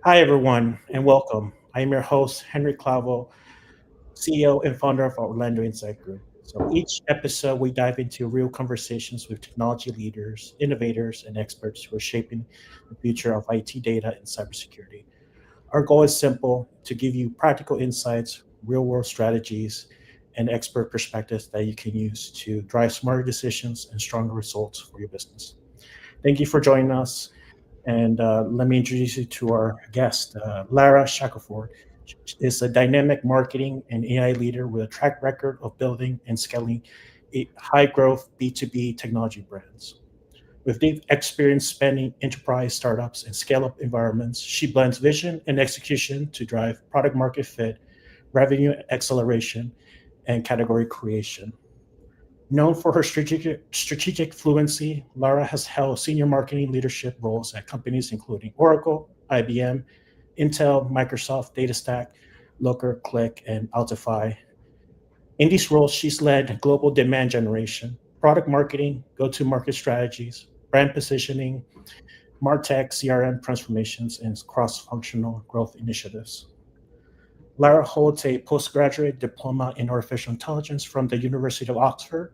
Hi, everyone, and welcome. I am your host, Henry Clavo, CEO and founder of Orlando Insight Group. So each episode, we dive into real conversations with technology leaders, innovators, and experts who are shaping the future of IT data and cybersecurity. Our goal is simple to give you practical insights, real world strategies, and expert perspectives that you can use to drive smarter decisions and stronger results for your business. Thank you for joining us. And let me introduce you to our guest, Lara Shackelford. She is a dynamic marketing and AI leader with a track record of building and scaling high growth B2B technology brands. With deep experience spanning enterprise startups and scale up environments, she blends vision and execution to drive product market fit, revenue acceleration, and category creation. Known for her strategic fluency, Lara has held senior marketing leadership roles at companies including Oracle, IBM, Intel, Microsoft, DataStack, Looker, Click, and Altify. In these roles, she's led global demand generation, product marketing, go-to-market strategies, brand positioning, MarTech, CRM transformations, and cross-functional growth initiatives. Lara holds a postgraduate diploma in artificial intelligence from the University of Oxford.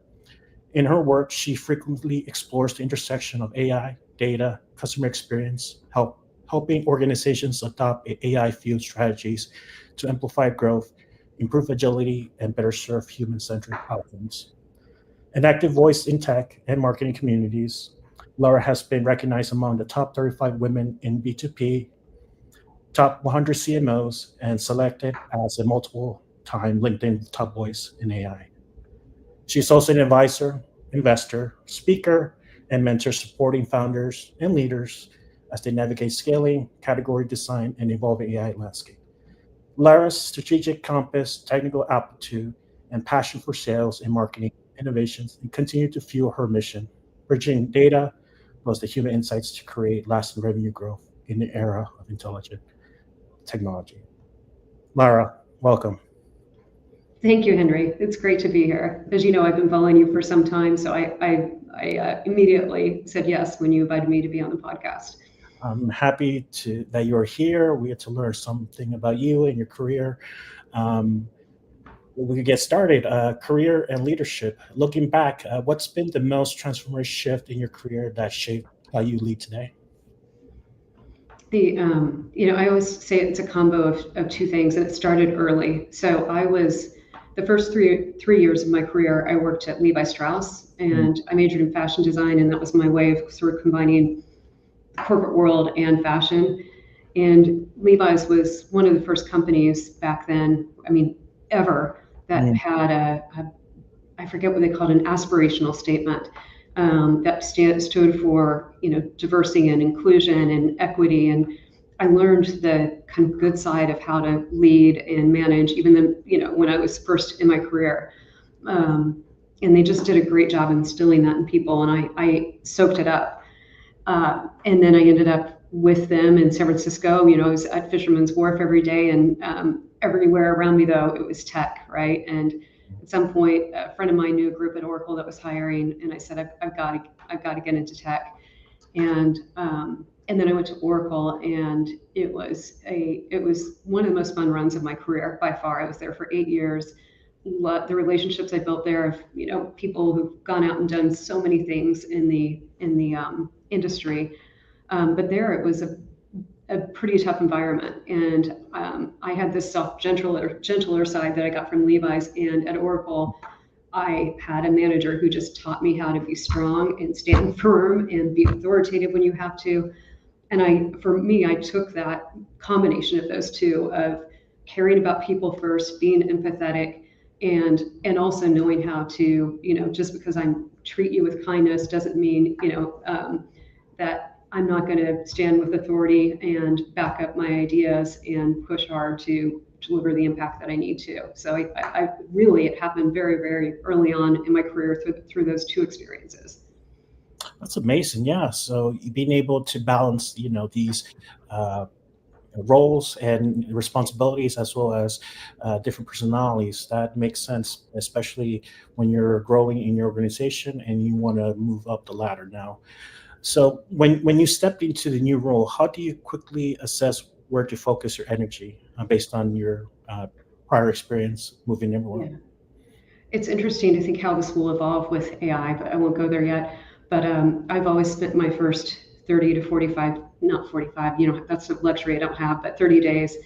In her work, she frequently explores the intersection of AI, data, customer experience, helping organizations adopt AI-fueled strategies to amplify growth, improve agility, and better serve human-centric outcomes. An active voice in tech and marketing communities, Laura has been recognized among the top 35 women in B2P, top 100 CMOs, and selected as a multiple-time LinkedIn top voice in AI. She's also an advisor, investor, speaker, and mentor supporting founders and leaders as they navigate scaling, category design, and evolving AI landscape. Lara's strategic compass, technical aptitude, and passion for sales and marketing innovations and continue to fuel her mission, bridging data plus the human insights to create lasting revenue growth in the era of intelligent technology. Lara, welcome. Thank you, Henry. It's great to be here. As you know, I've been following you for some time, so I immediately said yes when you invited me to be on the podcast. I'm happy to that you're here. We get to learn something about you and your career. Um, we could get started. Career and leadership. Looking back, what's been the most transformative shift in your career that shaped how you lead today? I always say it's a combo of two things, and it started early. So I was the first three years of my career, I worked at Levi Strauss, Mm, and I majored in fashion design, and that was my way of sort of combining the corporate world and fashion. And Levi's was one of the first companies back then, I mean, ever, that mm, had I forget what they called an aspirational statement that stood for diversity and inclusion and equity. And I learned the kind of good side of how to lead and manage, even then when I was first in my career. Um, and they just did a great job instilling that in people, and I soaked it up. And then I ended up with them in San Francisco. I was at Fisherman's Wharf every day, and everywhere around me, though, it was tech, right? And at some point, a friend of mine knew a group at Oracle that was hiring, and I said, I've got to get into tech. And then I went to Oracle, and it was one of the most fun runs of my career by far. I was there for 8 years. The relationships I built there of people who've gone out and done so many things in the industry, but there it was a pretty tough environment, and I had this gentler side that I got from Levi's, and at Oracle I had a manager who just taught me how to be strong and stand firm and be authoritative when you have to. And for me, I took that combination of those two of caring about people first, being empathetic, and also knowing how to, just because I treat you with kindness doesn't mean, that I'm not going to stand with authority and back up my ideas and push hard to deliver the impact that I need to. So I really, it happened very, very early on in my career through those two experiences. that's amazing. Yeah. So being able to balance, these uh, roles and responsibilities as well as different personalities, that makes sense, especially when you're growing in your organization and you want to move up the ladder now. So when you stepped into the new role, how do you quickly assess where to focus your energy based on your prior experience moving everywhere. Yeah. It's interesting to think how this will evolve with AI, but I won't go there yet. But I've always spent my first 30 to 45, not 45, that's a luxury I don't have, but 30 days,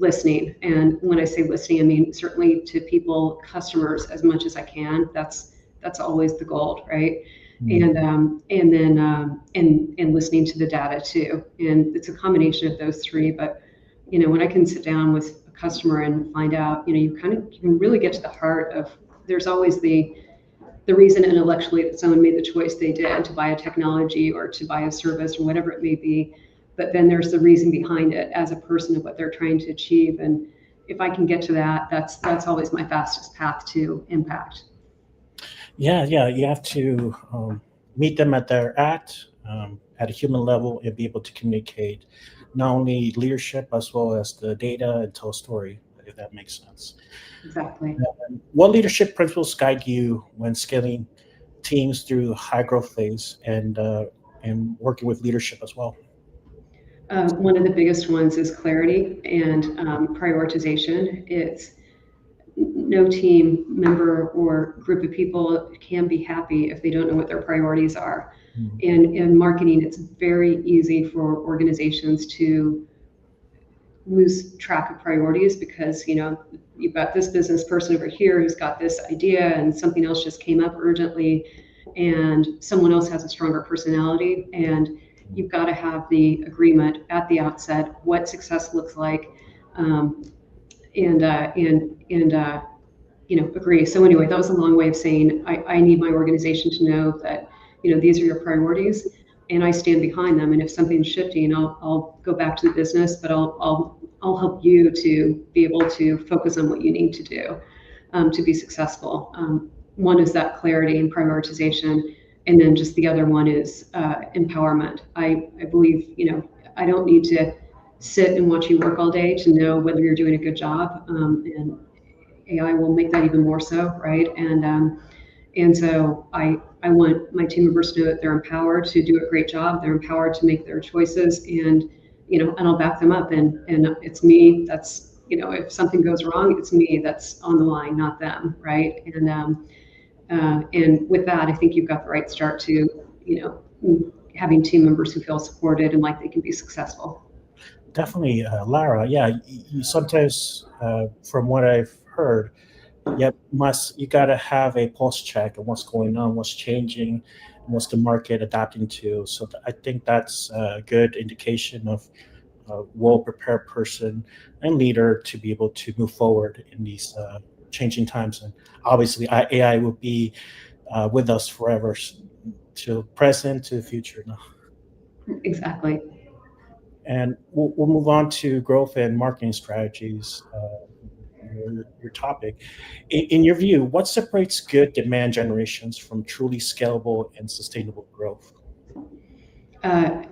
listening. And when I say listening, I mean certainly to people, customers, as much as I can. That's always the goal, right? Mm. And then and listening to the data too. And it's a combination of those three. But when I can sit down with a customer and find out, you can really get to the heart of. There's always the reason intellectually that someone made the choice they did to buy a technology or to buy a service or whatever it may be. But then there's the reason behind it as a person of what they're trying to achieve. And if I can get to that, that's always my fastest path to impact. Yeah, yeah, you have to meet them at a human level and be able to communicate not only leadership as well as the data and tell a story, if that makes sense. Exactly. What leadership principles guide you when scaling teams through high growth phase and working with leadership as well? One of the biggest ones is clarity and prioritization. It's no team member or group of people can be happy if they don't know what their priorities are. Mm. And in marketing, it's very easy for organizations to lose track of priorities because you've got this business person over here who's got this idea and something else just came up urgently and someone else has a stronger personality, and you've got to have the agreement at the outset what success looks like, um, and agree. So anyway, that was a long way of saying I need my organization to know that these are your priorities, and I stand behind them. And if something's shifting, I'll go back to the business, but I'll help you to be able to focus on what you need to do to be successful. One is that clarity and prioritization, and then just the other one is empowerment. I believe I don't need to sit and watch you work all day to know whether you're doing a good job, and AI will make that even more so, right? And so I want my team members to know that they're empowered to do a great job. They're empowered to make their choices, and and I'll back them up. And it's me. That's if something goes wrong, it's me that's on the line, not them, right? And with that, I think you've got the right start to having team members who feel supported and like they can be successful. Definitely, Lara. Yeah, you sometimes, from what I've heard, you gotta have a pulse check of what's going on, what's changing, and what's the market adapting to. So I think that's a good indication of a well-prepared person and leader to be able to move forward in these changing times. And obviously, AI will be with us forever, to present to the future. Exactly. And we'll move on to growth and marketing strategies. Your topic. In your view, what separates good demand generations from truly scalable and sustainable growth? Uh,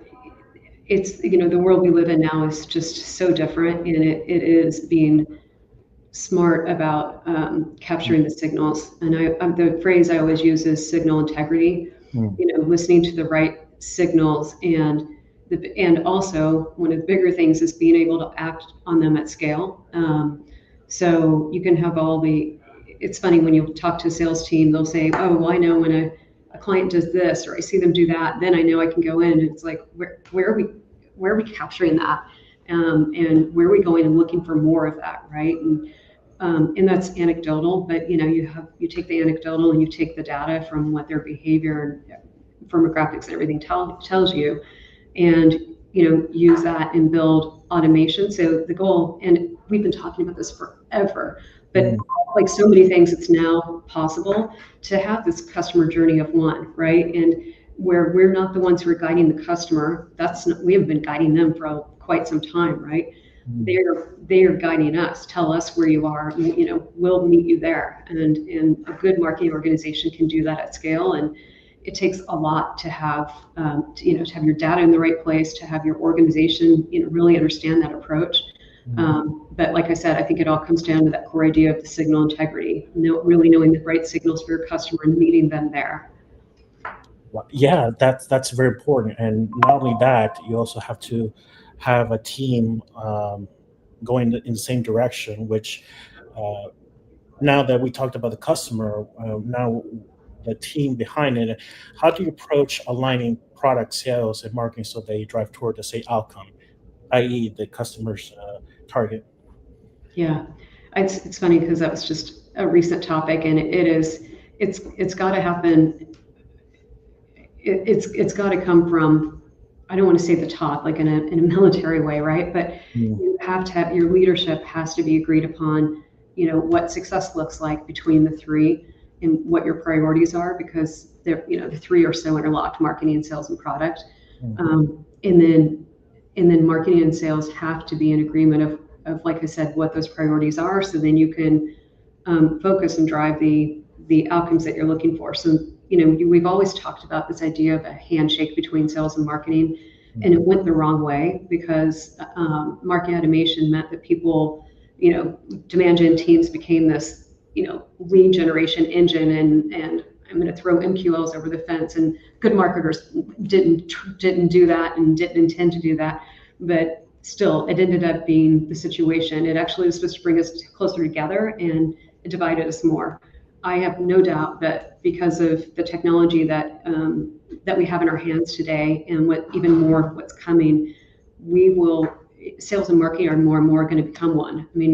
it's the world we live in now is just so different, and it is being smart about capturing the signals. And the phrase I always use is signal integrity. Mm. Listening to the right signals, and also one of the bigger things is being able to act on them at scale. So you can have all the. It's funny when you talk to a sales team, they'll say, "Oh, well, I know when a client does this, or I see them do that, then I know I can go in." And it's like, where are we capturing that, and where are we going and looking for more of that, right? And that's anecdotal, but you take the anecdotal and you take the data from what their behavior and firmographics and everything tells you, and use that and build automation. So the goal, and we've been talking about this forever, but Mm. like so many things, it's now possible to have this customer journey of one, right? And where we're not the ones who are guiding the customer, we have been guiding them for quite some time, right? Mm. They are guiding us. Tell us where you are. We'll meet you there. And a good marketing organization can do that at scale. And it takes a lot to have to have your data in the right place, to have your organization really understand that approach. Mm. But like I said, I think it all comes down to that core idea of the signal integrity. Really knowing the right signals for your customer and meeting them there. Yeah, that's very important. And not only that, you also have to have a team going in the same direction. Which uh, now that we talked about the customer, now the team behind it, how do you approach aligning product sales and marketing so they drive toward the same outcome, i.e., the customer's target? Yeah, it's funny because that was just a recent topic, and it is it's got to happen. It's got to come from, I don't want to say the top, like in a military way, right? But Mm, you have to have your leadership has to be agreed upon, what success looks like between the three and what your priorities are, because the three are so interlocked: marketing, sales, and product. mm, And then marketing and sales have to be in agreement of, like I said, what those priorities are, so then you can focus and drive the outcomes that you're looking for. So, we've always talked about this idea of a handshake between sales and marketing, and mm, it went the wrong way because marketing automation meant that people, demand gen teams became this, lead generation engine, and I'm going to throw MQLs over the fence. And good marketers didn't do that and didn't intend to do that, but still, it ended up being the situation. It actually was supposed to bring us closer together, and it divided us more. I have no doubt that because of the technology that we have in our hands today, and what even more of what's coming, we will sales and marketing are more and more going to become one. I mean,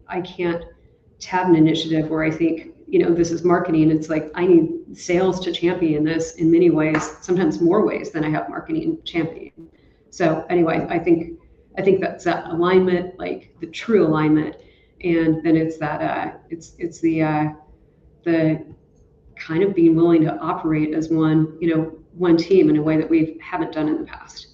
I can't have an initiative where I think, this is marketing. It's like I need sales to champion this in many ways, sometimes more ways than I have marketing champion. So anyway, I think that's that alignment, like the true alignment, and then it's that it's the kind of being willing to operate as one team in a way that we haven't done in the past.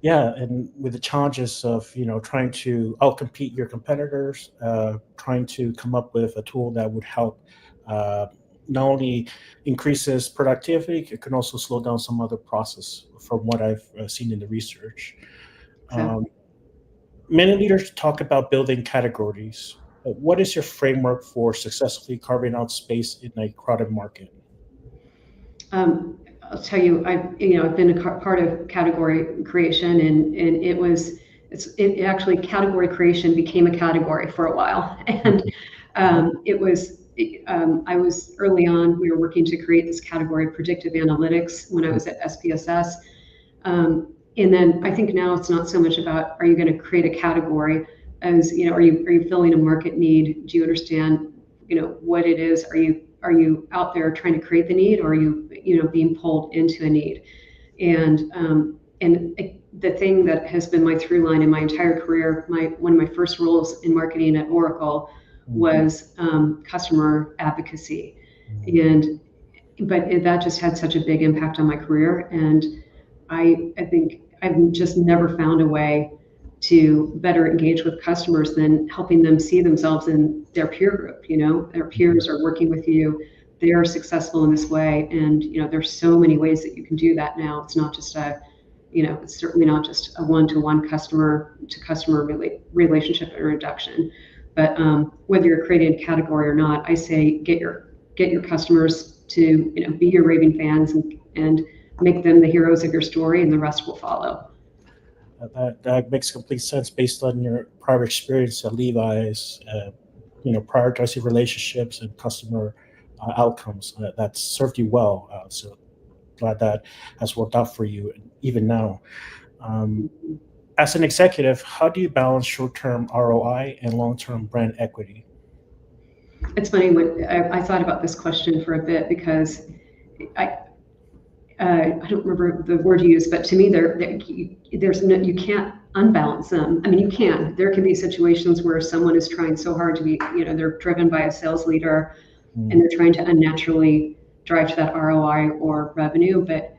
yeah, and with the challenges of trying to outcompete your competitors, trying to come up with a tool that would help uh, not only increases productivity, it can also slow down some other process. From what I've seen in the research, So um, many leaders talk about building categories. What is your framework for successfully carving out space in a crowded market? I'll tell you, I've been a part of category creation, and it actually, category creation became a category for a while, and it was. I was early on. We were working to create this category, predictive analytics, when I was at SPSS. And then I think now it's not so much about, are you going to create a category, as are you filling a market need? Do you understand what it is? Are you out there trying to create the need, or are you being pulled into a need? And the thing that has been my through line in my entire career, one of my first roles in marketing at Oracle was customer advocacy, and that just had such a big impact on my career. And I think I've just never found a way to better engage with customers than helping them see themselves in their peer group. Their peers are working with you. They are successful in this way. And, there's so many ways that you can do that now. It's not just it's certainly not just a one-to-one customer to customer relationship introduction. But whether you're creating a category or not, I say get your customers to, be your raving fans, and make them the heroes of your story, and the rest will follow. That makes complete sense based on your prior experience at Levi's. Prioritizing relationships and customer outcomes that served you well. So glad that has worked out for you, even now. Um, as an executive, how do you balance short-term ROI and long-term brand equity? It's funny when I thought about this question for a bit, because I I don't remember the word you used, but to me, there's no, you can't unbalance them. I mean, you can. There can be situations where someone is trying so hard to be, they're driven by a sales leader, and Mm, they're trying to unnaturally drive to that ROI or revenue. But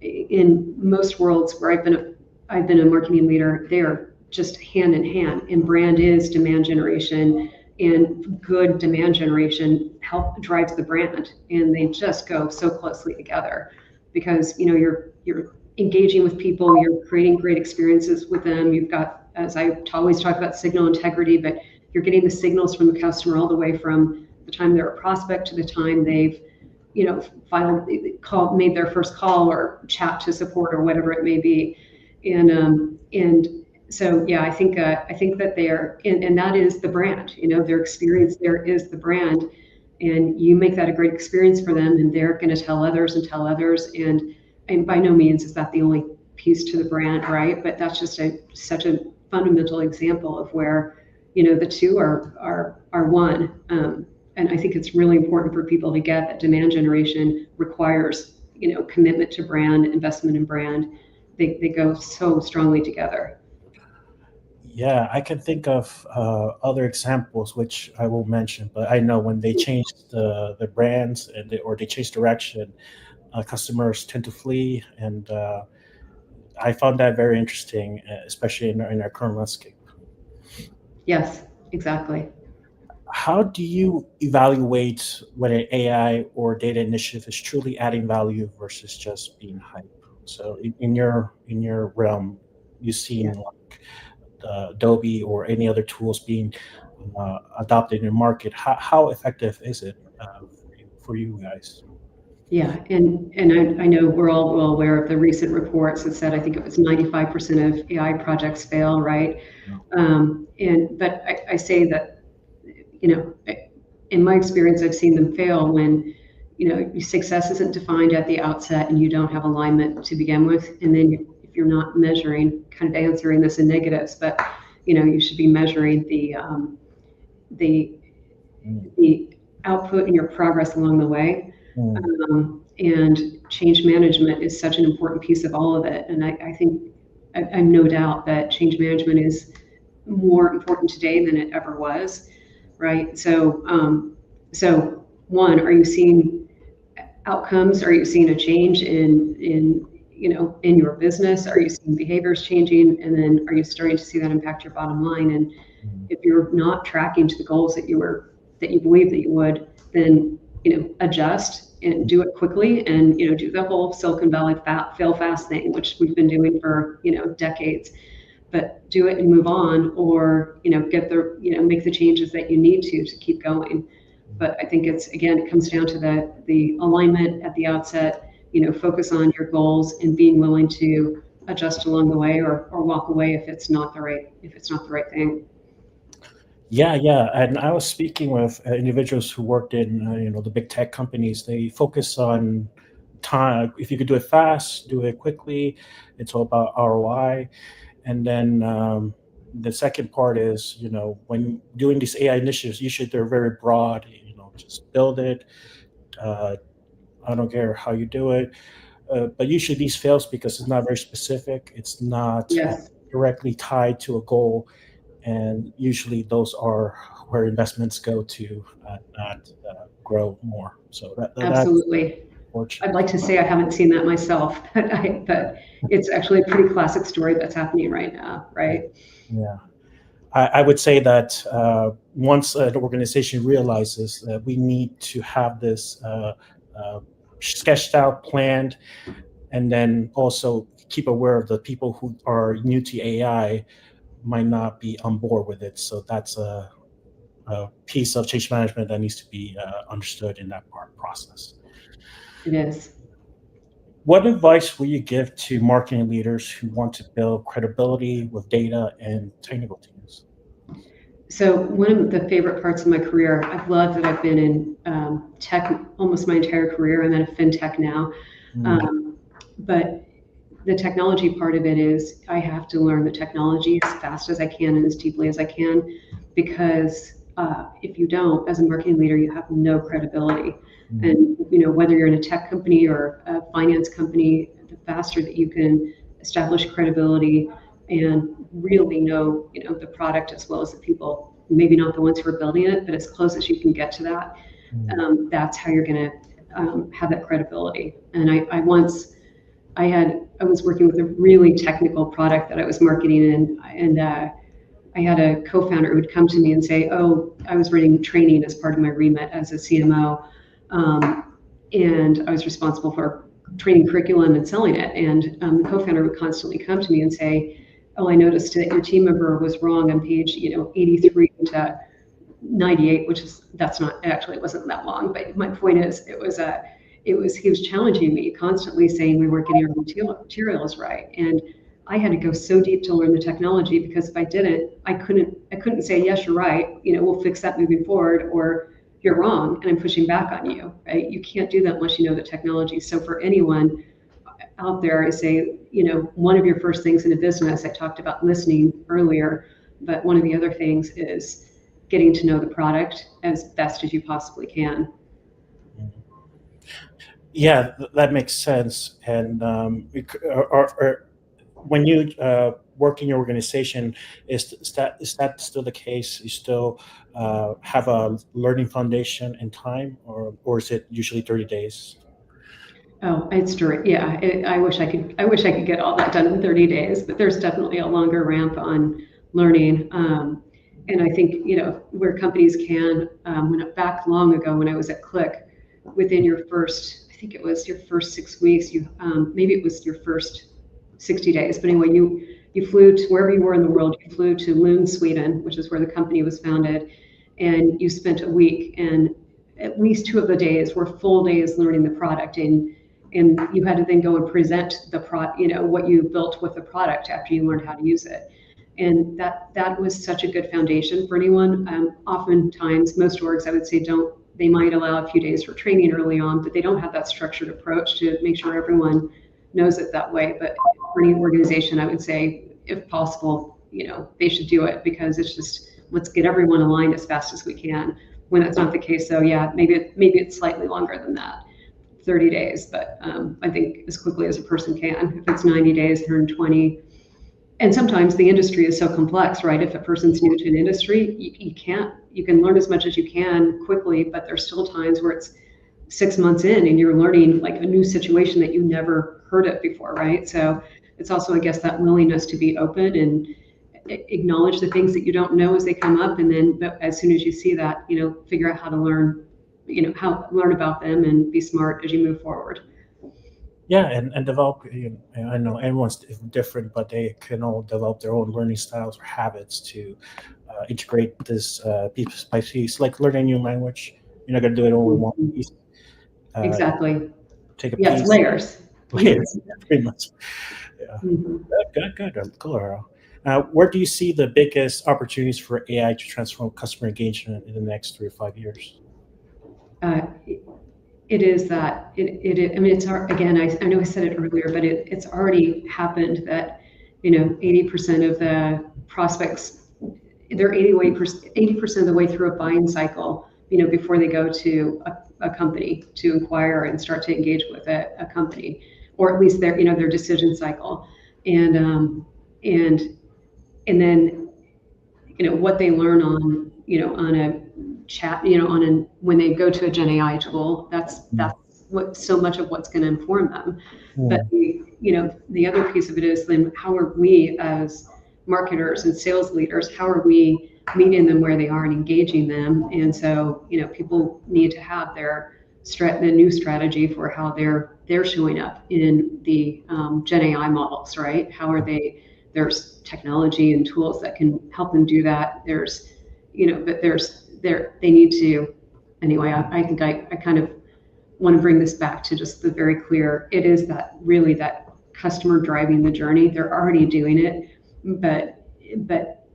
in most worlds where I've been a marketing leader, they are just hand in hand. And brand is demand generation, and good demand generation help drives the brand, and they just go so closely together, because you're engaging with people, you're creating great experiences with them. You've got, as I always talk about, signal integrity, but you're getting the signals from the customer all the way from the time they're a prospect to the time they've filed, made their first call or chat to support or whatever it may be. And so yeah, I think that they're and that is the brand. You know, their experience there is the brand, and you make that a great experience for them, and they're going to tell others and tell others. And by no means is that the only piece to the brand, right? But that's just such a fundamental example of where, you know, the two are one. And I think it's really important for people to get that demand generation requires, you know, commitment to brand, investment in brand. They go so strongly together. Yeah, I can think of other examples which I will mention, but I know when they change the brands or they change direction, customers tend to flee, and I found that very interesting, especially in our current landscape. Yes, exactly. How do you evaluate when an AI or data initiative is truly adding value versus just being hype? So in your realm, you've Yeah. seen like Adobe or any other tools being adopted in the market. How effective is it for you guys? Yeah, and I know we're all well aware of the recent reports that said I think it was 95% of AI projects fail, right? No. And but I say that, you know, in my experience, I've seen them fail when, you know, your success isn't defined at the outset and you don't have alignment to begin with, and then if you're not measuring, kind of answering this in negatives, but you know, you should be measuring the Mm, the output and your progress along the way. mm, And change management is such an important piece of all of it. And I think I'm no doubt that change management is more important today than it ever was, right? So one, are you seeing outcomes? Are you seeing a change in you know, in your business? Are you seeing behaviors changing? And then are you starting to see that impact your bottom line? And mm, if you're not tracking to the goals that you believe that you would, then, you know, adjust and do it quickly, and, you know, do the whole Silicon Valley fail fast thing, which we've been doing for, you know, decades. But do it and move on, or, you know, get the, you know, make the changes that you need to keep going. mm. But I think it's, again, it comes down to the alignment at the outset. You know, focus on your goals and being willing to adjust along the way, or walk away if it's not the right thing. Yeah, yeah. And I was speaking with individuals who worked in the big tech companies. They focus on time. If you could do it fast, do it quickly. It's all about ROI. And then the second part is, when doing these AI initiatives, usually they're very broad. Just build it. Uh, I don't care how you do it. But usually these fails because it's not very specific. It's not Yes, directly tied to a goal, and usually those are where investments go to not grow more. So that's absolutely. I'd fortunate. like to say I haven't seen that myself, but it's actually a pretty classic story that's happening right now, right? Yeah. I would say that once an organization realizes that we need to have this uh, sketched out, planned, and then also keep aware of the people who are new to AI might not be on board with it. So that's a piece of change management that needs to be understood in that process. It is. What advice will you give to marketing leaders who want to build credibility with data and technical teams? So one of the favorite parts of my career, I've loved that I've been in tech almost my entire career. I'm at a fintech now, Mm, um, but the technology part of it is I have to learn the technology as fast as I can and as deeply as I can, because if you don't, as a marketing leader, you have no credibility. mm, And you know, whether you're in a tech company or a finance company, the faster that you can establish credibility and really know, you know, the product as well as the people, maybe not the ones who are building it, but as close as you can get to that, mm, that's how you're going to have that credibility. And I once I was working with a really technical product that I was marketing, and I had a co-founder who would come to me and say, "Oh, I was running training as part of my remit as a CMO, and I was responsible for training curriculum and selling it." And the co-founder would constantly come to me and say, "Oh, I noticed that your team member was wrong on page, you know, 83 to 98," which is that's not actually it wasn't that long, but my point is it was he was challenging me constantly, saying we weren't getting our materials right. And I had to go so deep to learn the technology, because if I didn't, I couldn't say, yes, you're right, we'll fix that moving forward, or you're wrong and I'm pushing back on you, right? You can't do that unless you know the technology. So for anyone out there, I say, one of your first things in a business, I talked about listening earlier, but one of the other things is getting to know the product as best as you possibly can. Yeah, that makes sense. And when you work in your organization, is that still the case? You still have a learning foundation and time, or is it usually 30 days? Oh, it's true. Yeah, I wish I could get all that done in 30 days, but there's definitely a longer ramp on learning. And I think, where companies can, back long ago when I was at Click, within your first, I think it was your first 6 weeks, maybe it was your first 60 days, but anyway, you flew to wherever you were in the world. You flew to Lund, Sweden, which is where the company was founded, and you spent a week, and at least two of the days were full days learning the product, and you had to then go and present what you built with the product after you learned how to use it. And that was such a good foundation for anyone. Oftentimes, most orgs, I would say, don't, they might allow a few days for training early on, but they don't have that structured approach to make sure everyone knows it that way. But for any organization, I would say, if possible, they should do it, because it's just, let's get everyone aligned as fast as we can. When that's not the case, though, yeah, maybe it's slightly longer than that, 30 days, but I think as quickly as a person can. If it's 90 days, 120. And sometimes the industry is so complex, right? If a person's new to an industry, you can learn as much as you can quickly, but there's still times where it's 6 months in and you're learning like a new situation that you never heard of before, right? So it's also, I guess, that willingness to be open and acknowledge the things that you don't know as they come up, and then, but as soon as you see that, figure out how to learn, learn about them and be smart as you move forward. Yeah, and develop. I know everyone's different, but they can all develop their own learning styles or habits to integrate this piece by piece, like learning a new language. You're not gonna do it all in one Mhm. piece. Uh, Exactly. Take a Yes, piece. layers. Layers, yeah, pretty much. Yeah. Mhm. Good. Cool, Earl. Where do you see the biggest opportunities for AI to transform customer engagement in the next 3 to 5 years? Uh, it is that I mean, again, I know I said it earlier, but it's already happened that 80% of the prospects, they're 80% of the way through a buying cycle, before they go to a company to inquire and start to engage with a company, or at least their decision cycle. And um, and and then what they learn on a chat, on a when they go to a Gen AI tool. That's Mm. what so much of what's going to inform them. But Mm. the other piece of it is, then how are we as marketers and sales leaders, how are we meeting them where they are and engaging them? And so people need to have the new strategy for how they're showing up in the Gen AI models, right? How are they? There's technology and tools that can help them do that. But they need to. Anyway, I think I kind of want to bring this back to just the very clear. It is that, really, that customer driving the journey. They're already doing it, but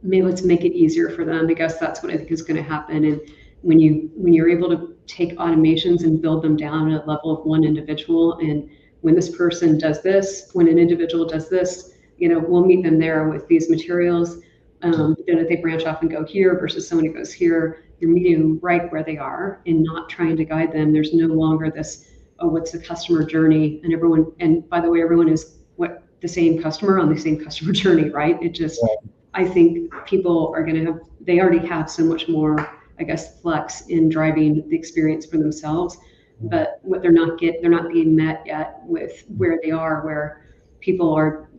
maybe let's make it easier for them. I guess that's what I think is going to happen. And when you're able to take automations and build them down at a level of one individual, and when this person does this, when an individual does this, we'll meet them there with these materials. But then if they branch off and go here versus someone who goes here, you're meeting them right where they are and not trying to guide them. There's no longer this, oh, what's the customer journey? And by the way, everyone is the same customer on the same customer journey, right? I think people are going to they already have so much more, I guess, flex in driving the experience for themselves. Mm. But what they're not being met yet with where they are, where people are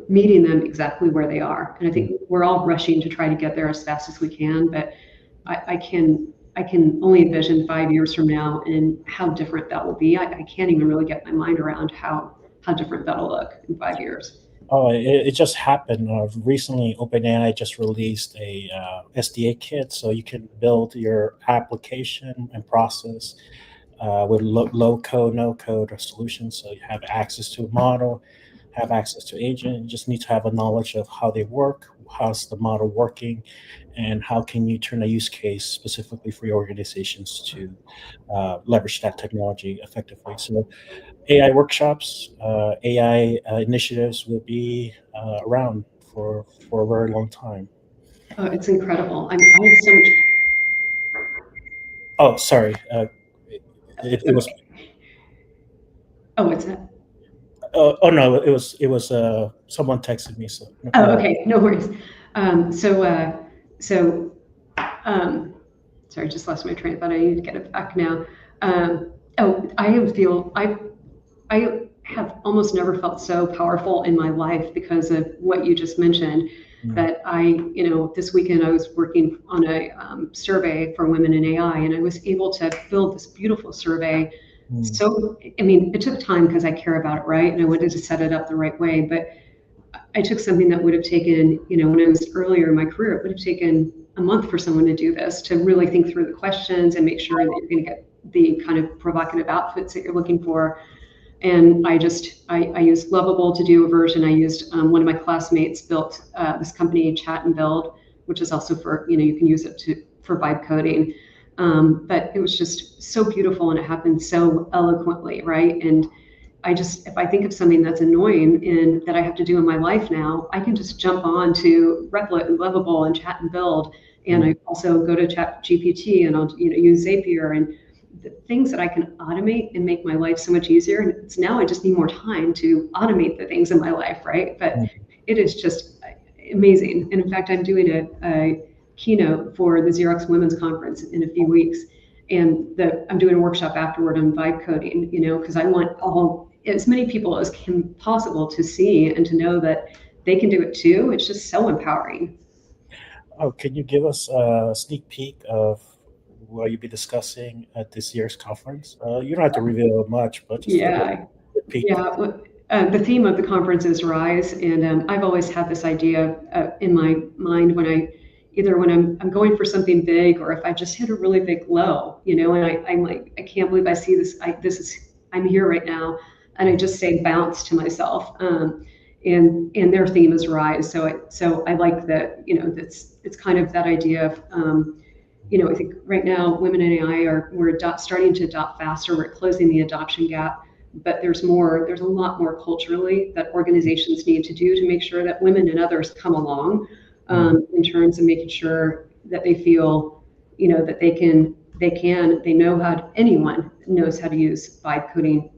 meeting them exactly where they are. And I think we're all rushing to try to get there as fast as we can, but I can only envision 5 years from now and how different that will be. I can't even really get my mind around how different that'll look in 5 years. Oh, it just happened recently. OpenAI just released a SDA kit, so you can build your application and process with low code, no code solutions. So you have access to a model, have access to agent. You just need to have a knowledge of how they work, how's the model working, and how can you turn a use case specifically for your organizations to leverage that technology effectively. So AI workshops, AI initiatives will be around for a very long time. Oh, it's incredible. I have so much. Oh, sorry. It was. Okay. Oh, what's that? Oh no, it was someone texted me. So no, Oh, no worries. okay. No worries. So, um, sorry, I just lost my train of thought. I need to get it back now. Oh, I have almost never felt so powerful in my life because of what you just mentioned. Mm, That this weekend I was working on a survey for women in AI, and I was able to build this beautiful survey. mm, So, I mean, it took time because I care about it, right? And I wanted to set it up the right way. But I took something that would have taken, when I was earlier in my career, it would have taken a month for someone to do this, to really think through the questions and make sure that you're going to get the kind of provocative outfits that you're looking for. And I used Lovable to do a version. I used one of my classmates built this company, Chat and Build, which is also for, you can use it for vibe coding. But it was just so beautiful and it happened so eloquently, right? And if I think of something that's annoying and that I have to do in my life now, I can just jump on to Replit and Lovable and Chat and Build. And mm, I also go to Chat GPT and I'll, use Zapier and the things that I can automate and make my life so much easier. And it's now I just need more time to automate the things in my life, right? But mm, it is just amazing. And in fact, I'm doing a keynote for the Xerox Women's Conference in a few weeks. And I'm doing a workshop afterward on vibe coding, because I want as many people as can possible to see and to know that they can do it too. It's just so empowering. Oh, can you give us a sneak peek of what you'll be discussing at this year's conference? You don't have to reveal much, but just a little Yeah, peek. yeah. The theme of the conference is Rise, and I've always had this idea in my mind when I'm going for something big, or if I just hit a really big low, and I'm like, I can't believe I see this. I'm here right now, and I just say bounce to myself. And their theme is Rise, so I like that. It's kind of that idea of. I think right now women in AI starting to adopt faster. We're closing the adoption gap, but there's a lot more culturally that organizations need to do to make sure that women and others come along Mm, in terms of making sure that they feel, that they know anyone knows how to use vibe coding,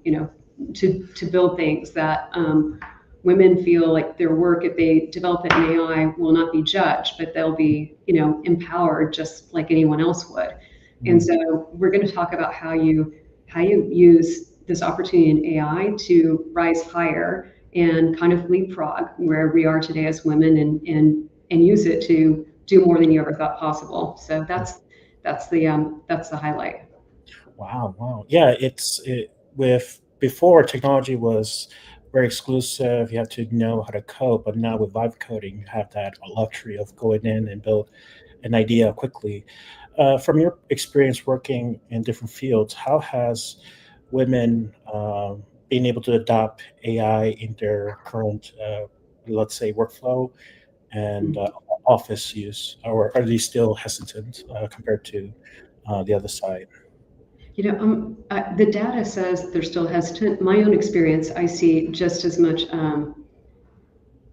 to build things that women feel like their work, if they develop it in AI, will not be judged, but they'll be, empowered just like anyone else would. And mm, so we're going to talk about how you use this opportunity in AI to rise higher and kind of leapfrog where we are today as women and use it to do more than you ever thought possible. So mm. that's the highlight. Wow, wow. Yeah, with before technology was very exclusive. You have to know how to code, but now with vibe coding, you have that luxury of going in and build an idea quickly. From your experience working in different fields, how has women been able to adopt AI in their current, let's say, workflow and office use, or are they still hesitant compared to the other side? The data says they're still hesitant. My own experience, I see just as much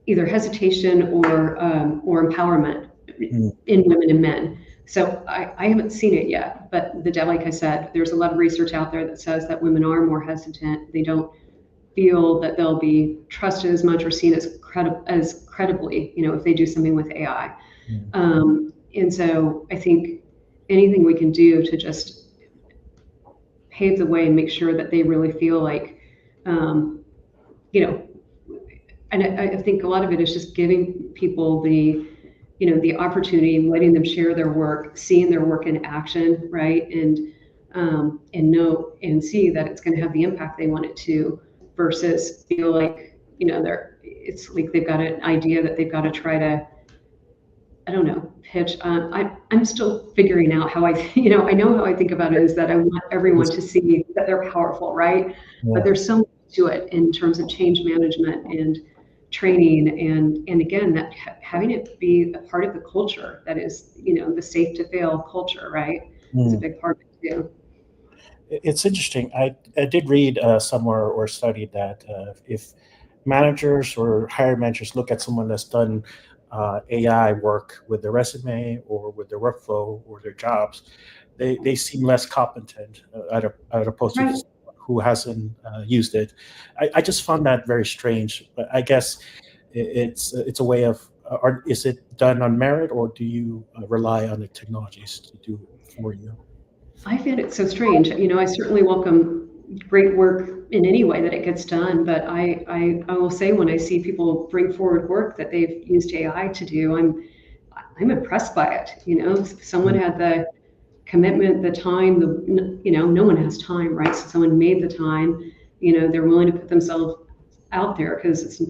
either hesitation or empowerment Mm, in women and men. So I haven't seen it yet, but like I said, there's a lot of research out there that says that women are more hesitant. They don't feel that they'll be trusted as much or seen as credibly, if they do something with AI. mm, And so I think anything we can do to just pave the way and make sure that they really feel like, um, you know, and I think a lot of it is just giving people the opportunity, letting them share their work, seeing their work in action, right, and know and see that it's going to have the impact they want it to, versus feel like it's like they've got an idea that they've got to try to I don't know, pitch. I'm still figuring out how I, I know how I think about it is that I want everyone to see that they're powerful, right? But Yeah. there's so much to it in terms of change management and training, and again, that having it be a part of the culture that is, the safe to fail culture, right, is a Mm. big part of it too. It's interesting. I did read somewhere or studied that if managers or hiring managers look at someone that's done AI work with their resume or with their workflow or their jobs, they seem less competent as opposed to Right. someone who hasn't used it. I just found that very strange. But I guess it's a way of, or is it done on merit, or do you rely on the technologies to do it for you? I find it so strange. I certainly welcome great work in any way that it gets done, but I will say when I see people bring forward work that they've used AI to do, I'm impressed by it. If someone Mm, had the commitment, the time, no one has time, right? So someone made the time, they're willing to put themselves out there because it's,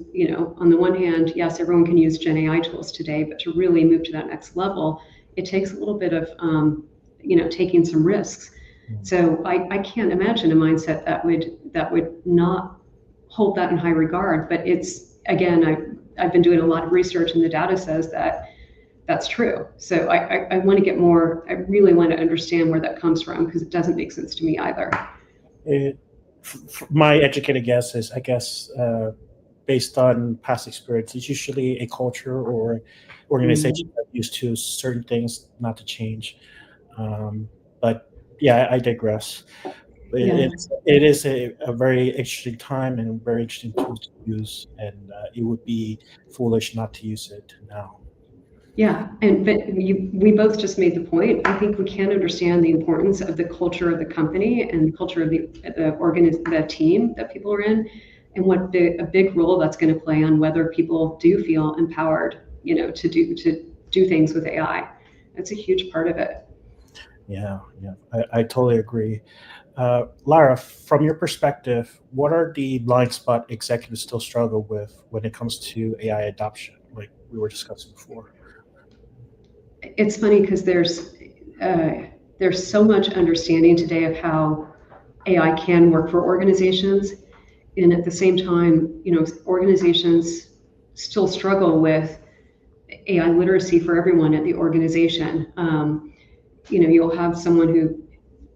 on the one hand, yes, everyone can use Gen AI tools today, but to really move to that next level, it takes a little bit of, taking some risks. mm, So I can't imagine a mindset that would not hold that in high regard. But it's again, I've been doing a lot of research, and the data says that that's true. So I want to get more. I really want to understand where that comes from because it doesn't make sense to me either. It, my educated guess is, I guess, based on past experience, it's usually a culture or organization Mm. that used to certain things not to change. Um, but yeah, I digress. Yeah. It is a very interesting time and very interesting tool to use, and it would be foolish not to use it now. Yeah, we both just made the point. I think we can understand the importance of the culture of the company and the culture of the team that people are in, and a big role that's going to play on whether people do feel empowered, to do things with AI. That's a huge part of it. Yeah, yeah, I totally agree. Lara, from your perspective, what are the blind spot executives still struggle with when it comes to AI adoption, like we were discussing before? It's funny because there's so much understanding today of how AI can work for organizations, and at the same time, organizations still struggle with AI literacy for everyone at the organization. You'll have someone who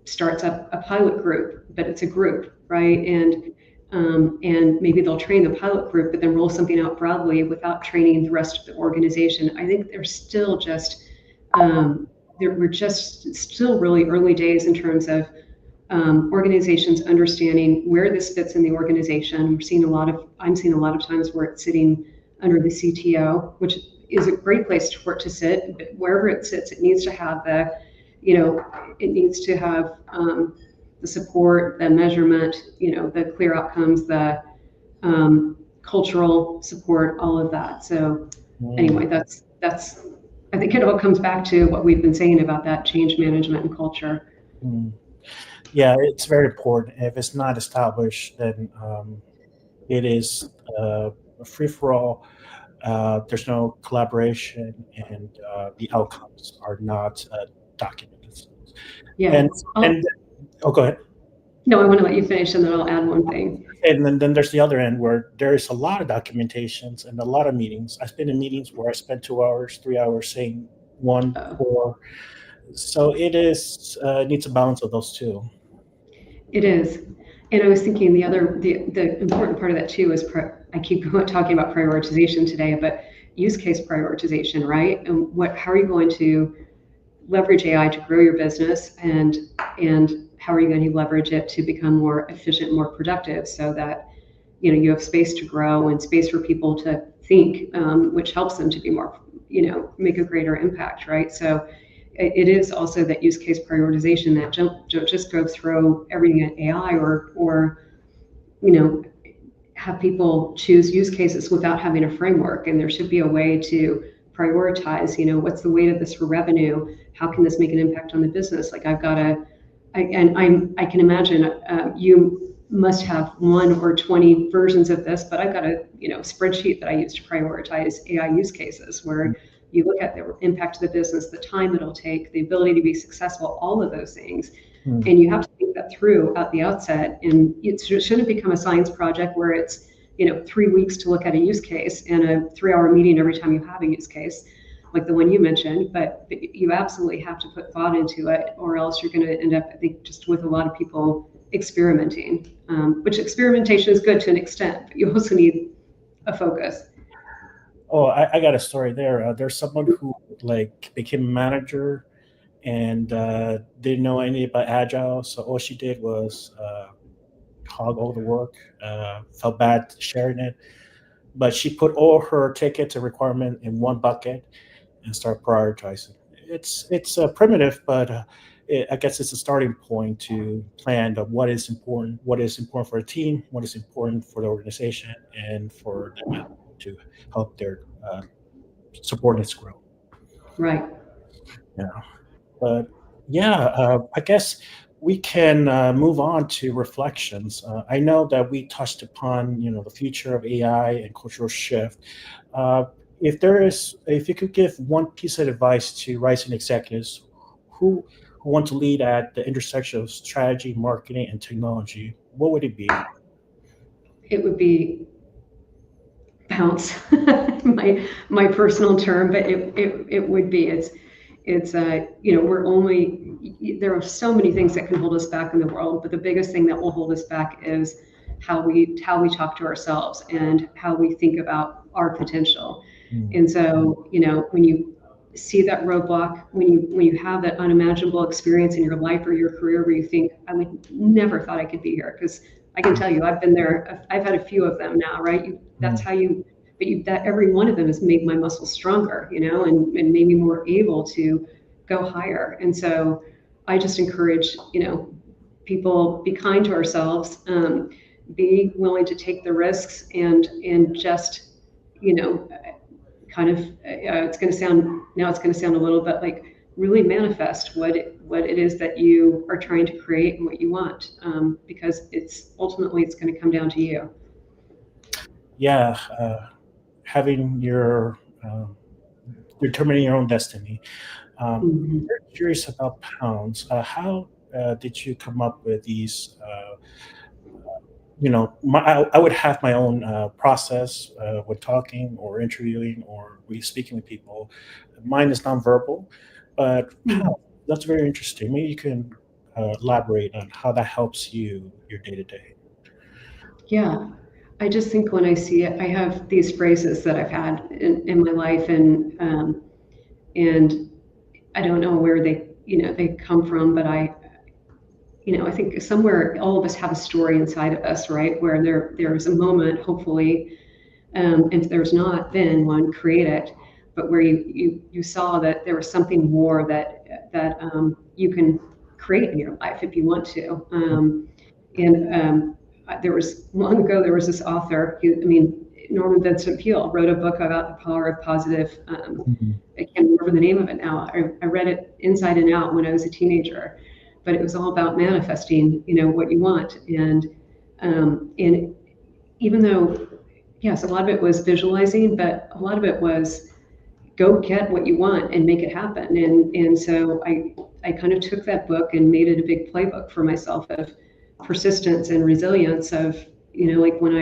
starts up a pilot group, but it's a group, right? And maybe they'll train the pilot group, but then roll something out broadly without training the rest of the organization. I think they're still just um, we're just still really early days in terms of organizations understanding where this fits in the organization. I'm seeing a lot of times where it's sitting under the CTO, which is a great place for it to sit. But wherever it sits, it needs to have you know, it needs to have the support, the measurement, the clear outcomes, the cultural support, all of that. So Mm, anyway, that's. I think it all comes back to what we've been saying about that change management and culture. mm. Yeah, it's very important. If it's not established, then it is a free for all. There's no collaboration, and the outcomes are not documented. Yeah. And and oh, go ahead. No, I want to let you finish and then I'll add one thing. And then there's the other end where there is a lot of documentations and a lot of meetings. I've been in meetings where I spent 2 hours, 3 hours saying one Uh, core. So it is needs a balance of those two. it is. And I was thinking the important part of that too is I keep talking about prioritization today, but use case prioritization, right? And how are you going to leverage AI to grow your business, and how are you going to leverage it to become more efficient, more productive, so that you have space to grow and space for people to think, which helps them to be more, make a greater impact, right? So it is also that use case prioritization that don't just go throw everything at AI, or you know have people choose use cases without having a framework. And there should be a way to prioritize, what's the weight of this for revenue, how can this make an impact on the business. Like I've got to I can imagine you must have one or 20 versions of this, but I've got a spreadsheet that I use to prioritize AI use cases where you look at the impact to the business, the time it'll take, the ability to be successful, all of those things. Mm. And you have to think that through at the outset. And it shouldn't become a science project where it's, 3 weeks to look at a use case and a 3-hour meeting every time you have a use case, like the one you mentioned. But you absolutely have to put thought into it, or else you're going to end up, I think, just with a lot of people experimenting, which experimentation is good to an extent, but you also need a focus. Oh, I got a story there. There's someone who like became a manager and didn't know anything about agile, so all she did was hog all the work. Felt bad sharing it, but she put all her tickets and requirement in one bucket and start prioritizing. It's primitive, but I guess it's a starting point to plan of what is important for a team, what is important for the organization, and for them to help their subordinates grow. Right. Yeah, but yeah, I guess we can move on to reflections. I know that we touched upon the future of AI and cultural shift. Uh, if you could give one piece of advice to rising executives who want to lead at the intersection of strategy, marketing, and technology, what would it be? It would be bounce, my personal term, but it would be, it's we're only, there are so many things that can hold us back in the world, but the biggest thing that will hold us back is how we talk to ourselves and how we think about our potential. Mm. And so, when you see that roadblock, when you have that unimaginable experience in your life or your career where you think, I would never thought I could be here, because I can tell you, I've been there. I've had a few of them now, right? That's Mm. how you, but that every one of them has made my muscles stronger, and made me more able to go higher. And so I just encourage, people, be kind to ourselves, be willing to take the risks, and just, you know, kind of, it's going to sound a little bit like, really manifest what it is that you are trying to create and what you want, because it's going to come down to you. Yeah, having determining your own destiny. Mhm. Very curious about pounds. How did you come up with these? I would have my own process with talking or interviewing or speaking with people. Mine is nonverbal, but Mhm. that's very interesting. Maybe you can elaborate on how that helps you your day to day. Yeah, I just think when I see it, I have these phrases that I've had in my life, and I don't know where they come from, but I think somewhere all of us have a story inside of us, right? Where there's a moment, hopefully, if there's not been one, create it, but where you saw that there was something more that you can create in your life if you want to. And there was long ago, there was this author. Norman Vincent Peale wrote a book about the power of positive. Mhm. I can't remember the name of it now. I read it inside and out when I was a teenager, but it was all about manifesting, what you want. And even though, yes, a lot of it was visualizing, but a lot of it was go get what you want and make it happen. And so I kind of took that book and made it a big playbook for myself of persistence and resilience of, like when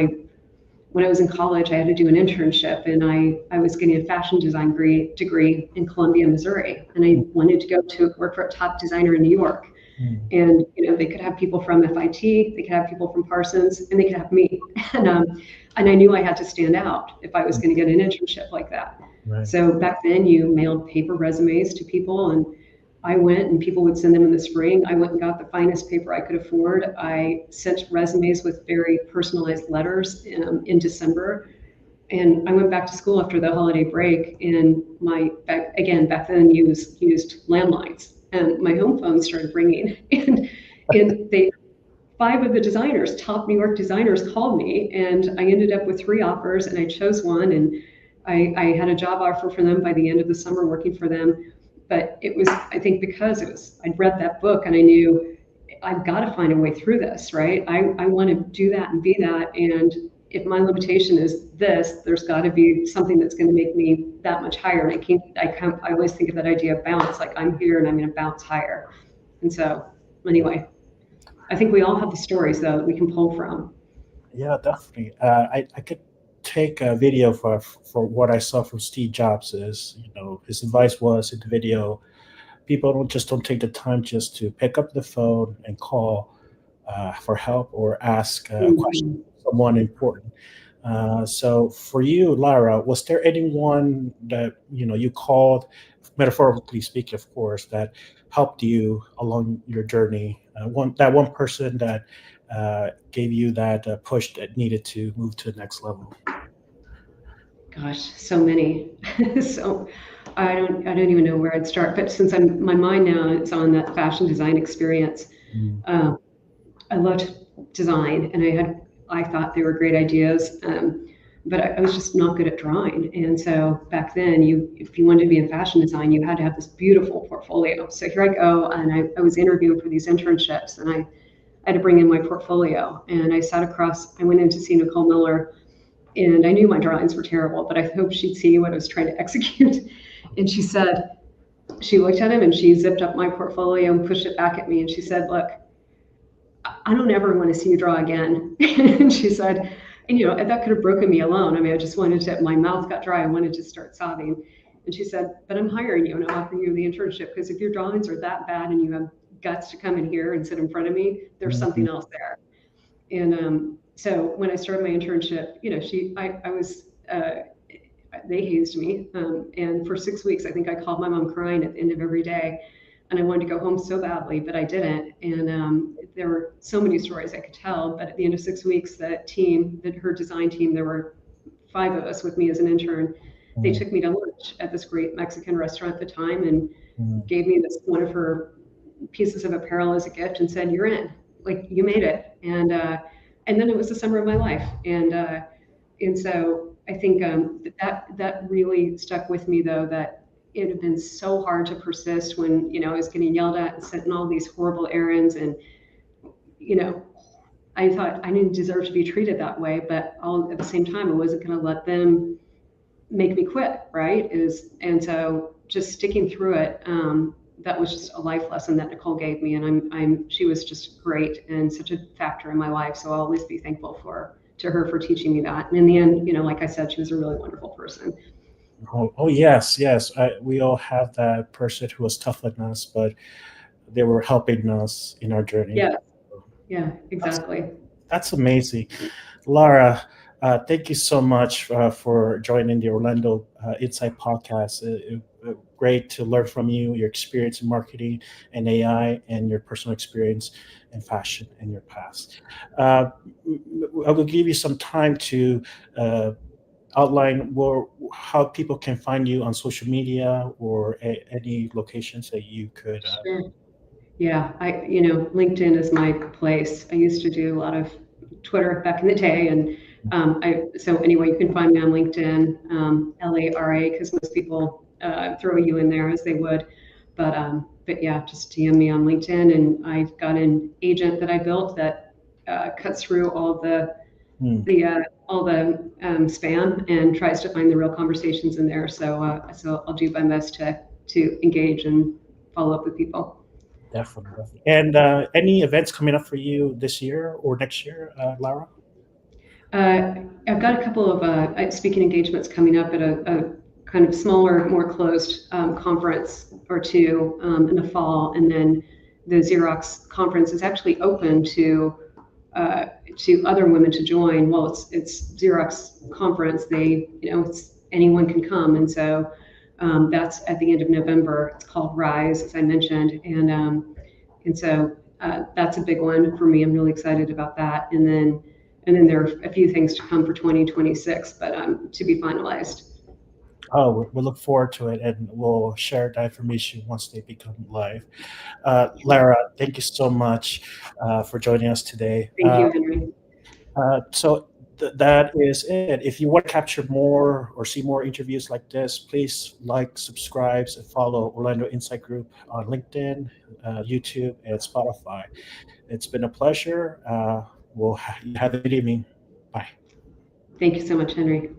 I was in college, I had to do an internship, and I was getting a fashion design degree in Columbia, Missouri. And I wanted to go to work for a top designer in New York. Mhm. And they could have people from FIT, they could have people from Parsons, and they could have me. And I knew I had to stand out if I was going to get an internship like that. Right. So back then, you mailed paper resumes to people, and I went, and people would send them in the spring. I went and got the finest paper I could afford. I sent resumes with very personalized letters in December. And I went back to school after the holiday break, and back then used landlines, and my home phone started ringing, and they 5 of the top New York designers, called me, and I ended up with 3 offers, and I chose one, and I had a job offer for them by the end of the summer working for them. But it was, I think, because I'd read that book, and I knew I've got to find a way through this, right? I want to do that and be that. And if my limitation is this, there's got to be something that's going to make me that much higher. And I always think of that idea of bounce, like I'm here and I'm going to bounce higher. And so, anyway, I think we all have the stories though that we can pull from. Yeah, definitely. I could take a video for what I saw from Steve Jobs. Is his advice was in the video, people don't take the time just to pick up the phone and call for help or ask a question Mhm. to someone important. So for you, Lara, was there anyone that you called, metaphorically speaking, of course, that helped you along your journey? One person that gave you that push that needed to move to the next level. Gosh, so many. So I don't even know where I'd start. But since my mind now is on that fashion design experience, Mm, um, I loved design, and I thought they were great ideas. But I was just not good at drawing. And so back then, if you wanted to be in fashion design, you had to have this beautiful portfolio. So here I go, and I was interviewing for these internships, and I had to bring in my portfolio. And I went in to see Nicole Miller, and I knew my drawings were terrible, but I hoped she'd see what I was trying to execute. And she looked at him and she zipped up my portfolio and pushed it back at me. And she said, "Look, I don't ever want to see you draw again." And she said, and that could have broken me alone. I mean, my mouth got dry. I wanted to start sobbing. And she said, "But I'm hiring you and I'm offering you the internship because if your drawings are that bad and you have guts to come in here and sit in front of me, there's mhm, something else there." And so when I started my internship, I was, they hazed me. And for 6 weeks, I think I called my mom crying at the end of every day. And I wanted to go home so badly, but I didn't. And there were so many stories I could tell. But at the end of 6 weeks, her design team, there were five of us with me as an intern. They mm, took me to lunch at this great Mexican restaurant at the time and mm. gave me this one of her pieces of apparel as a gift and said, "You're in, like you made it." And then it was the summer of my life. And so I think that really stuck with me though, that it had been so hard to persist when I was getting yelled at and sent in all these horrible errands. And you know I thought I didn't deserve to be treated that way, but all at the same time I wasn't going to let them make me quit, right? Is And so just sticking through it. That was just a life lesson that Nicole gave me, and she was just great and such a factor in my life. So I'll always be thankful to her for teaching me that. And in the end, like I said, she was a really wonderful person. Oh, yes, yes. We all have that person who was tougher than us, but they were helping us in our journey. Yeah, yeah, That's exactly. that's amazing, Lara. Thank you so much for joining the Orlando Insight podcast. Great to learn from you, your experience in marketing and AI, and your personal experience in fashion and your past. Uh, I will give you some time to uh, outline how people can find you on social media or any locations that you could. Sure. Yeah, LinkedIn is my place. I used to do a lot of Twitter back in the day, and so anyway, you can find me on LinkedIn, Lara, because most people throw you in there as they would. But yeah, just DM me on LinkedIn, and I've got an agent that I built that cuts through Hmm, all the spam and tries to find the real conversations in there. So I'll do my best to engage and follow up with people. definitely, definitely. And any events coming up for you this year or next year, Lara? Uh, I've got a couple of speaking engagements coming up at a kind of smaller, more closed conference or two in the fall, and then the Xerox conference is actually open uh, to other women to join. Well, it's Xerox conference. Anyone can come, and so that's at the end of November. It's called Rise, as I mentioned, and so that's a big one for me. I'm really excited about that. And then there are a few things to come for 2026, but to be finalized. Oh, we'll look forward to it, and we'll share that information once they become live. Lara, thank you so much for joining us today. Thank you, Henry. That is it. If you want to capture more or see more interviews like this, please like, subscribe, and follow Orlando Insight Group on LinkedIn, YouTube, and Spotify. It's been a pleasure. You have a good evening. Bye. Thank you so much, Henry.